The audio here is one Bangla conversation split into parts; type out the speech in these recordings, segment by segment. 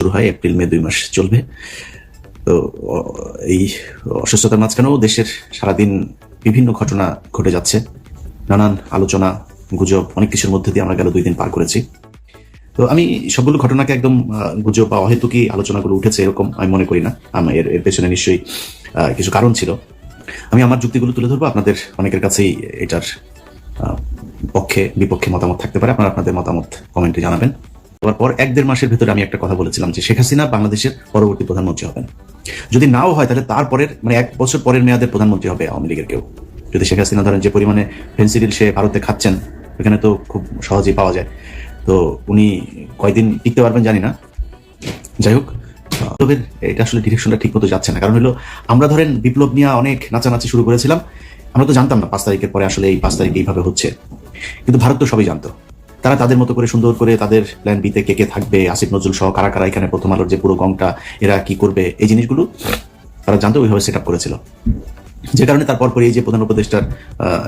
শুরু হয়, এপ্রিল মে 2 মাস চলবে। তো এই অসুস্থতার মাঝখানেও দেশের সারাদিন বিভিন্ন ঘটনা ঘটে যাচ্ছে, নানান আলোচনা গুজব অনেক কিছুর মধ্যে দিয়ে আমরা গেল 2 দিন পার করেছি। তো আমি সবগুলো ঘটনাকে একদম গুজব বা অহেতুকি আলোচনাগুলো উঠেছে এরকম আমি মনে করি না। এর পেছনে নিশ্চয়ই কিছু কারণ ছিল। আমি আমার যুক্তিগুলো তুলে ধরবো, আপনাদের অনেকের কাছেই এটার পক্ষে বিপক্ষে মতামত থাকতে পারে, আপনারা আপনাদের মতামত কমেন্টে জানাবেন। তারপর 1-1.5 মাসের ভেতরে আমি একটা কথা বলেছিলাম যে শেখ হাসিনা বাংলাদেশের পরবর্তী প্রধানমন্ত্রী হবেন। যদি নাও হয় তাহলে তারপরের 1 বছর পরের মেয়াদের প্রধানমন্ত্রী হবে আওয়ামী লীগের কেউ। যদি শেখ হাসিনা ধরেন যে পরিমাণে ফেন্সিডিল সে ভারতে খাচ্ছেন, এখানে তো খুব সহজেই পাওয়া যায়, তো উনি কয়দিন টিকতে পারবেন জানি না। যাই হোক, এটা আসলে ডিরেকশনটা ঠিক মতো যাচ্ছে না। কারণ হলো, আমরা ধরেন বিপ্লব নিয়ে অনেক নাচানাচি শুরু করেছিলাম, আমরা তো জানতাম না 5 তারিখের পরে আসলে এই 5 তারিখ এইভাবে হচ্ছে, কিন্তু ভারত তো সবই জানতো। তারা তাদের মতো করে সুন্দর করে তাদের প্ল্যান বিতে কে কে থাকবে, আসিফ নজরুল সহ কারা কারা এখানে প্রথম আলোর যে পুরো গংটা এরা কি করবে, এই জিনিসগুলো তারা জানতো, ওইভাবে সেট আপ করেছিল। যে কারণে তারপর এই যে প্রধান উপদেষ্টার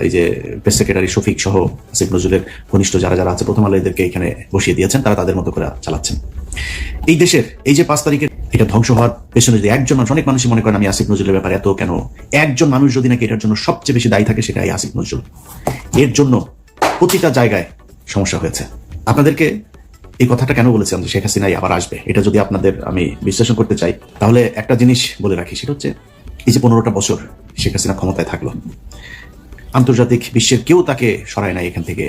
এই যে প্রেস সেক্রেটারি শফিক সহ আসিফ নজরুলের ঘনিষ্ঠ যারা যারা আছে প্রথম আলো এদেরকে এখানে বসিয়ে দিয়েছেন, তারা তাদের মতো করে চালাচ্ছেন। এই দেশের এই যে 5 তারিখের এটা ধ্বংস হওয়ার পেছনে যদি একজন মানুষ, অনেক মানুষই মনে করেন আমি আসিফ নজরুলের ব্যাপারে এত কেন, একজন মানুষ যদি নাকি এটার জন্য সবচেয়ে বেশি দায়ী থাকে সেটাই আসিফ নজরুল। এর জন্য প্রতিটা জায়গায় সমস্যা হয়েছে। আপনাদেরকে এই কথাটা কেন বলেছিলাম যে শেখ হাসিনাই আবার আসবে, এটা যদি আপনাদের আমি বিশ্লেষণ করতে চাই, তাহলে একটা জিনিস বলে রাখি, সেটা হচ্ছে এই যে 15টা বছর শেখ হাসিনা ক্ষমতায় থাকলো, আন্তর্জাতিক বিশ্বের কেউ তাকে সরায় নাই এখান থেকে।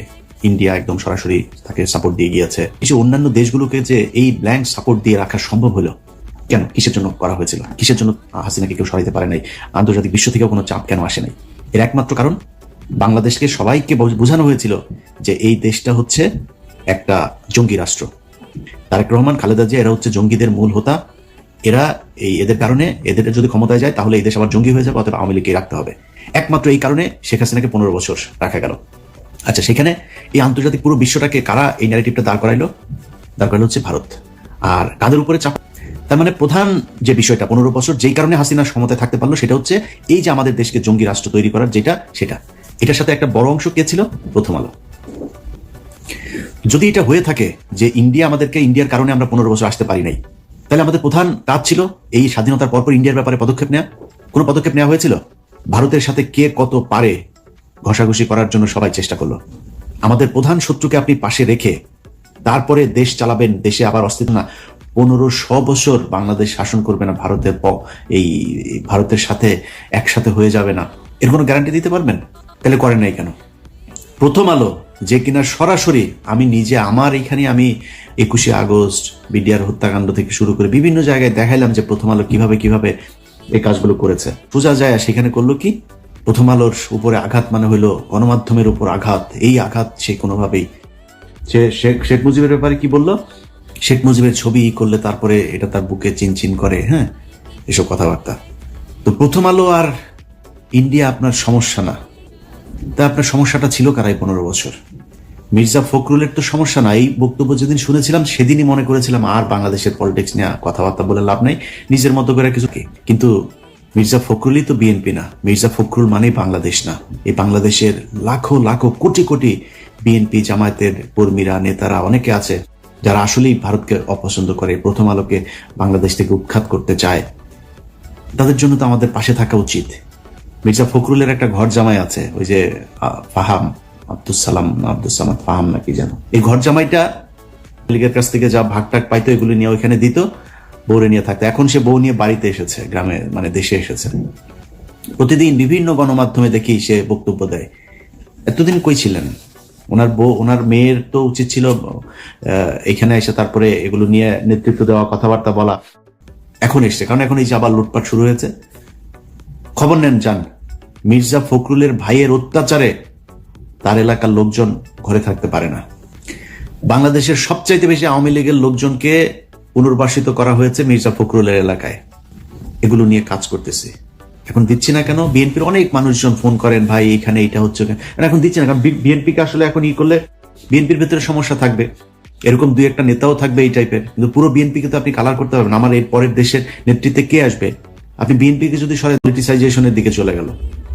ইন্ডিয়া একদম সরাসরি তাকে সাপোর্ট দিয়ে গিয়েছে। এই যে অন্যান্য দেশগুলোকে যে এই ব্ল্যাঙ্ক সাপোর্ট দিয়ে রাখা সম্ভব হলো কেন, কিসের জন্য করা হয়েছিল, কিসের জন্য হাসিনাকে কেউ সরাইতে পারে নাই, আন্তর্জাতিক বিশ্ব থেকেও কোনো চাপ কেন আসে নাই? এর একমাত্র কারণ, বাংলাদেশকে সবাইকে বোঝানো হয়েছিল যে এই দেশটা হচ্ছে একটা জঙ্গি রাষ্ট্র। তারেক রহমান, খালেদা জিয়া এরা হচ্ছে জঙ্গিদের মূল হোতা। এরা এদের কারণে, এদের যদি ক্ষমতায় যায় তাহলে এই দেশ আবার জঙ্গি হয়ে যাবে, অথবা আওয়ামী লীগকে রাখতে হবে। একমাত্র এই কারণে শেখ হাসিনাকে 15 বছর রাখা গেল। আচ্ছা, সেখানে এই আন্তর্জাতিক পুরো বিশ্বটাকে কারা এই ন্যারেটিভটা দাঁড় করাইলো হচ্ছে ভারত। আর কাদের উপরে চাপ? তার মানে প্রধান যে বিষয়টা 15 বছর যেই কারণে হাসিনা ক্ষমতায় থাকতে পারলো, সেটা হচ্ছে এই যে আমাদের দেশকে জঙ্গি রাষ্ট্র তৈরি করার সেটা এটার সাথে একটা বড় অংশ কে ছিল? প্রথম আলো। যদি এটা হয়ে থাকে যে ইন্ডিয়ার কারণে আমরা 15 বছর আসতে পারি নাই, তাহলে আমাদের প্রধান কাজ ছিল এই স্বাধীনতার পরপর ইন্ডিয়ার ব্যাপারে পদক্ষেপ নেওয়া। কোনো পদক্ষেপ নেওয়া হয়েছিল? ভারতের সাথে কে কত পারে ঘষাঘষি করার জন্য সবাই চেষ্টা করলো। আমাদের প্রধান শত্রুকে আপনি পাশে রেখে তারপরে দেশ চালাবেন, দেশে আবার অস্তিত্ব না। 1500 বছর বাংলাদেশ শাসন করবে না ভারতের সাথে একসাথে হয়ে যাবে না, এর কোনো গ্যারান্টি দিতে পারবেন? তাহলে করেন নাই কেন? প্রথম আলো যে কিনা সরাসরি, আমি নিজে আমার এখানে আমি 21শে আগস্ট বিডিআর হত্যাকাণ্ড থেকে শুরু করে বিভিন্ন জায়গায় দেখাইলাম যে প্রথম আলো কিভাবে কিভাবে এই কাজগুলো করেছে। সোজা যায় সেখানে করলো কি, প্রথম আলোর উপরে আঘাত মানে হলো গণমাধ্যমের উপর আঘাত। এই আঘাত সে কোনোভাবেই, সে শেখ মুজিবের ব্যাপারে কি বললো, শেখ মুজিবের ছবি করলে তারপরে এটা তার বুকে চিনচিন করে, হ্যাঁ, এসব কথাবার্তা। তো প্রথম আলো আর ইন্ডিয়া আপনার সমস্যা না, তা আপনার সমস্যাটা ছিল কারাই 15 বছর? মির্জা ফখরুলের তো সমস্যা না। এই বক্তব্য যেদিন শুনেছিলাম সেদিনই মনে করেছিলাম আর বাংলাদেশের পলিটিক্স নিয়ে কথাবার্তা বলে লাভ নাই, নিজের মতো করে কিছু। কিন্তু মির্জা ফখরুলই তো বিএনপি না, মির্জা ফখরুল মানেই বাংলাদেশ না। এই বাংলাদেশের লাখো লাখো কোটি কোটি বিএনপি জামায়াতের কর্মীরা, নেতারা অনেকে আছে যারা আসলেই ভারতকে অপছন্দ করে, প্রথম আলোকে বাংলাদেশ থেকে উৎখাত করতে চায়। তাদের জন্য তো আমাদের পাশে থাকা উচিত। মির্জা ফখরুলের একটা ঘর জামাই আছে, ওই যে ফাহাম আব্দুসামাদ ফাহাম নাকি যেন, এই ঘর জামাইটা লীগের কাছ থেকে যা ভাগটাক পাইতো এগুলো নিয়ে ওইখানে দিত, বউরে নিয়ে থাকতো। এখন সে বউ নিয়ে বাড়িতে এসেছে, গ্রামে মানে দেশে এসেছে। প্রতিদিন বিভিন্ন গণমাধ্যমে দেখি সে বক্তব্য দেয়। এতদিন কই ছিলেন? ওনার মেয়ের তো উচিত ছিল এখানে এসে তারপরে এগুলো নিয়ে নেতৃত্ব দেওয়া, কথাবার্তা বলা। এখন এসছে, কারণ এখন এই যে আবার লুটপাট শুরু হয়েছে। খবর নেন, যান। মির্জা ফখরুলের ভাইয়ের অত্যাচারে তার এলাকার লোকজন ঘরে থাকতে পারে না। বাংলাদেশের সবচাইতে বেশি আওয়ামী লীগের লোকজনকে পুনর্বাসিত করা হয়েছে মির্জা ফখরুলের এলাকায়। এগুলো নিয়ে কাজ করতেছি। এখন দিচ্ছি না কেন? বিএনপির অনেক মানুষজন ফোন করেন, ভাই এখানে এটা হচ্ছে, এখন দিচ্ছি না কারণ বিএনপিকে আসলে এখন করলে বিএনপির ভেতরে সমস্যা থাকবে, এরকম 2-1টা নেতাও থাকবে এই টাইপের, কিন্তু পুরো বিএনপিকে তো আপনি কালার করতে পারবেন। আমার এর পরের দেশের নেতৃত্বে কে আসবে? আপনি বিএনপিকে যদি সরাই পলিটিসাইজেশনের দিকে চলে গেল,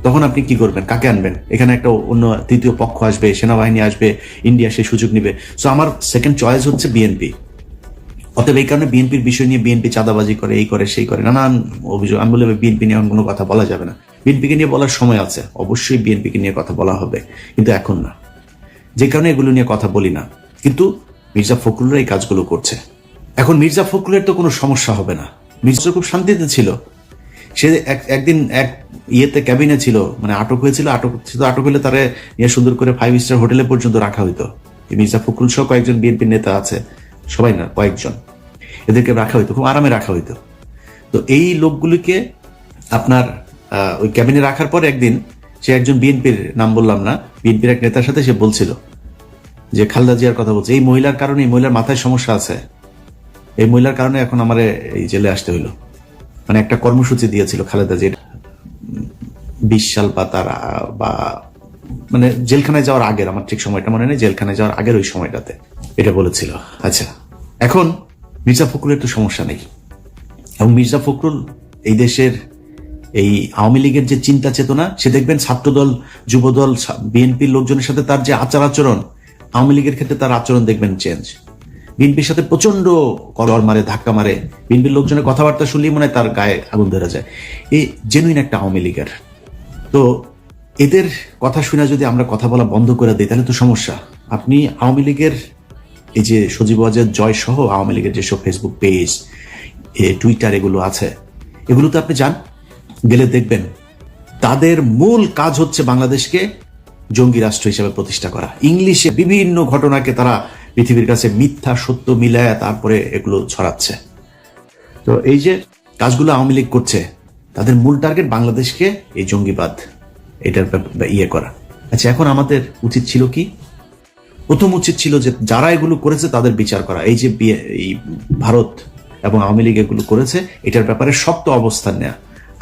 তখন আপনি কি করবেন? কাকে আনবেন? এখানে একটা অন্য তৃতীয় পক্ষ আসবে, সেনাবাহিনী আসবে, ইন্ডিয়া সেই সুযোগ নিবে। সো আমার সেকেন্ড চয়েস হচ্ছে বিএনপি। অতএব এই কারণে বিএনপির বিষয় নিয়ে বিএনপি চাঁদাবাজি করে, এই করে সেই করে, নানান অভিযোগ। আমি বলে বিএনপি নিয়ে এখন কোনো কথা বলা যাবে না। বিএনপিকে নিয়ে বলার সময় আছে, অবশ্যই বিএনপিকে নিয়ে কথা বলা হবে, কিন্তু এখন না। যে কারণে এগুলো নিয়ে কথা বলি না। কিন্তু মির্জা ফখরুলরা এই কাজগুলো করছে। এখন মির্জা ফখরুলের তো কোনো সমস্যা হবে না। মির্জা খুব শান্তিতে ছিল। সে একদিন এক ইয়েতে ক্যাবিনে ছিল, মানে আটক হয়েছিল। আটক হলে তারা নিয়ে সুন্দর করে 5 স্টার হোটেলে পর্যন্ত রাখা হইতো। মির্জা ফখরুল সহ কয়েকজন বিএনপির নেতা আছে, সবাই না, কয়েকজন, এদেরকে রাখা হইতো, খুব আরামে রাখা হইতো। তো এই লোকগুলিকে আপনার ওই ক্যাবিনে রাখার পর একদিন সে একজন বিএনপির, নাম বললাম না, বিএনপির এক নেতার সাথে সে বলছিল যে খালেদা জিয়ার কথা বলছে, এই মহিলার কারণে, এই মহিলার মাথায় সমস্যা আছে, এই মহিলার কারণে এখন আমার এই জেলে আসতে হইলো। মানে একটা কর্মসূচি দিয়েছিল খালেদা জিয়ার 20 সাল বা মানে জেলখানায় যাওয়ার আগের, আমার ঠিক সময়টা মনে নেই, জেলখানায় যাওয়ার আগের ওই সময়টাতে এটা বলেছিল। আচ্ছা, এখন মির্জা ফখরুলের তো সমস্যা নেই। এবং মির্জা ফখরুল এই দেশের এই আওয়ামী লীগের যে চিন্তা চেতনা, সে দেখবেন ছাত্রদল, যুবদল, বিএনপির লোকজনের সাথে তার যে আচরণ, আওয়ামী লীগের ক্ষেত্রে তার আচরণ দেখবেন চেঞ্জ। বিএনপির সাথে প্রচন্ড কলর মারে, ধাক্কা মারে, বিএনপির লোকজনের কথাবার্তা শুনলেই মনে হয় তার গায়ে আগুন ধরে যায়। এই জেনুইন একটা আওয়ামী লীগের। তো এদের কথা শুনে যদি আমরা কথা বলা বন্ধ করে দিই তাহলে তো সমস্যা। আপনি আওয়ামী লীগের এই যে সজীব ওয়াজেদ জয় সহ আওয়ামী লীগের যেসব ফেসবুক পেজ, টুইটার এগুলো আছে, এগুলোতে আপনি যান, গেলে দেখবেন তাদের মূল কাজ হচ্ছে বাংলাদেশকে জঙ্গি রাষ্ট্র হিসেবে প্রতিষ্ঠা করা। ইংলিশে বিভিন্ন ঘটনাকে তারা পৃথিবীর কাছে মিথ্যা সত্য মিলায় তারপরে এগুলো ছড়াচ্ছে। তো এই যে কাজগুলো আওয়ামী লীগ করছে, তাদের মূল টার্গেট বাংলাদেশকে এই জঙ্গিবাদ এটার ইয়ে করা। আচ্ছা, এখন আমাদের উচিত ছিল কি? প্রথম উচিত ছিল যে যারা এগুলো করেছে তাদের বিচার করা। এই যে এই ভারত এবং আওয়ামী লীগ এগুলো করেছে, এটার ব্যাপারে শক্ত অবস্থান নেওয়া।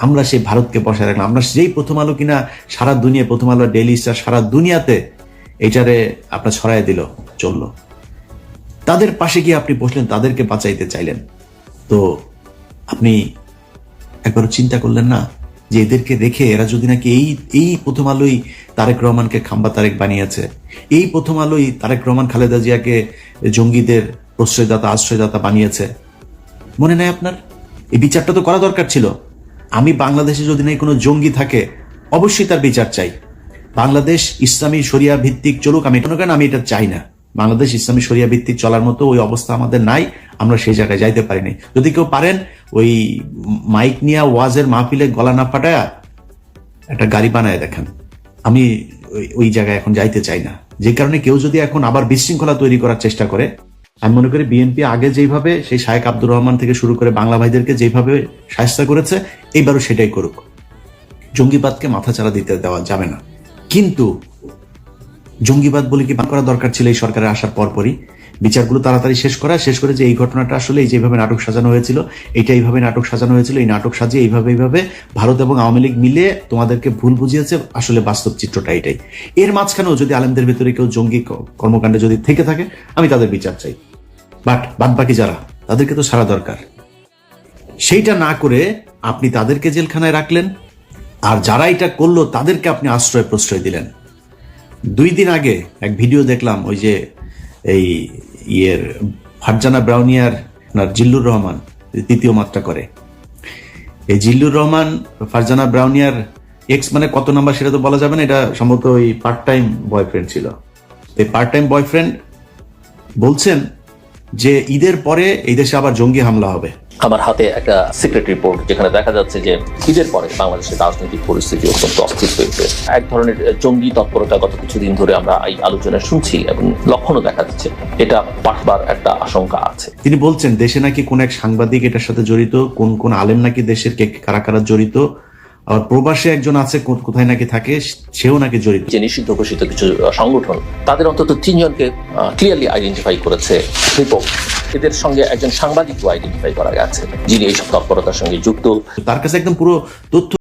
আমরা সেই ভারতকে বসায় রাখলাম। আমরা যেই প্রথম আলো কিনা সারা দুনিয়া, প্রথম আলো, ডেইলি স্টার সারা দুনিয়াতে এইটারে আপনার ছড়াই দিল, চললো। তাদের পাশে গিয়ে আপনি বসলেন, তাদেরকে বাঁচাইতে চাইলেন। তো আপনি একবারও চিন্তা করলেন না যে এদেরকে রেখে এরা যদি নাকি এই প্রথম আলোই তারেক রহমানকে খাম্বা তারেক বানিয়েছে, এই প্রথম আলোই তারেক রহমান খালেদা জিয়াকে জঙ্গিদের প্রশ্রয়দাতা, আশ্রয়দাতা বানিয়েছে, মনে নাই আপনার? এই বিচারটা তো করা দরকার ছিল। আমি বাংলাদেশে যদি নাই কোনো জঙ্গি থাকে, অবশ্যই তার বিচার চাই। বাংলাদেশ ইসলামী শরিয়া ভিত্তিক চলুক, আমি এটা চাই না। বাংলাদেশ ইসলামী শরিয়া ভিত্তিক চলার মতো ওই অবস্থা আমাদের নাই, আমরা সেই জায়গায় যাইতে পারিনি। যদি কেউ পারেন, ওই মাইক নিয়ে ওয়াজের মাহফিলে গলা না ফাটায়া একটা গাড়ি বানায় দেখান। আমি ওই জায়গায় এখন যাইতে চাই না। যে কারণে কেউ যদি এখন আবার বিশৃঙ্খলা তৈরি করার চেষ্টা করে, আমি মনে করি বিএনপি আগে যেভাবে সেই শায়েখ আব্দুর রহমান থেকে শুরু করে বাংলা ভাইদেরকে যেভাবে শায়েস্তা করেছে, এইবারও সেটাই করুক। জঙ্গিবাদকে মাথাচাড়া দিতে দেওয়া যাবে না। কিন্তু জঙ্গিবাদ বলে কি বান করা দরকার ছিল এই সরকারের আসার পরপরই? বিচারগুলো তাড়াতাড়ি শেষ করে যে এই ঘটনাটা আসলে এই যেভাবে নাটক সাজানো হয়েছিল, এইটা এইভাবে নাটক সাজানো হয়েছিল, এই নাটক সাজিয়ে এইভাবে ভারত এবং আওয়ামী লীগ মিলে তোমাদেরকে ভুল বুঝিয়েছে, আসলে বাস্তব চিত্রটা এটাই। এর মাঝখানেও যদি আলেমদের ভেতরে কেউ জঙ্গি কর্মকাণ্ডে যদি থেকে থাকে, আমি তাদের বিচার চাই। বাট বাদ বাকি যারা, তাদেরকে তো সারা দরকার। সেইটা না করে আপনি তাদেরকে জেলখানায় রাখলেন, আর যারা এটা করলো তাদেরকে আপনি আশ্রয় প্রশ্রয় দিলেন। 2 দিন আগে এক ভিডিও দেখলাম, ওই যে এই ফারজানা ব্রাউনিয়ার জিল্লুর রহমান তৃতীয় মাত্রা করে। এই জিল্লুর রহমান ফারজানা ব্রাউনিয়ার এক্স, মানে কত নাম্বার সেটা তো বলা যাবে না, এটা সম্ভবত ওই পার্ট টাইম বয়ফ্রেন্ড ছিল। এই পার্ট টাইম বয়ফ্রেন্ড বলছেন যে ঈদের পরে এই দেশে আবার জঙ্গি হামলা হবে। আমার হাতে একটা সিক্রেট রিপোর্ট, যেখানে দেখা যাচ্ছে যে ঈদের পরে বাংলাদেশের রাজনৈতিক পরিস্থিতি অত্যন্ত অস্থির হয়েছে। এক ধরনের জঙ্গি তৎপরতা গত কিছুদিন ধরে আমরা এই আলোচনা শুনছি এবং লক্ষণও দেখা যাচ্ছে। এটা পাঠবার একটা আশঙ্কা আছে। তিনি বলছেন দেশে নাকি কোন এক সাংবাদিক এটার সাথে জড়িত, কোন আলেম নাকি দেশের কারা কারা জড়িত, আর প্রবাসে একজন আছে কোথায় নাকি থাকে, সেও নাকি জড়িত। যে নিষিদ্ধ ঘোষিত কিছু সংগঠন, তাদের অন্তত 3 জনকে ক্লিয়ারলি আইডেন্টিফাই করেছে রিপোর্ট। এদের সঙ্গে একজন সাংবাদিকও আইডেন্টিফাই করা গেছে যিনি এইসব তৎপরতার সঙ্গে যুক্ত। তার কাছে একদম পুরো তথ্য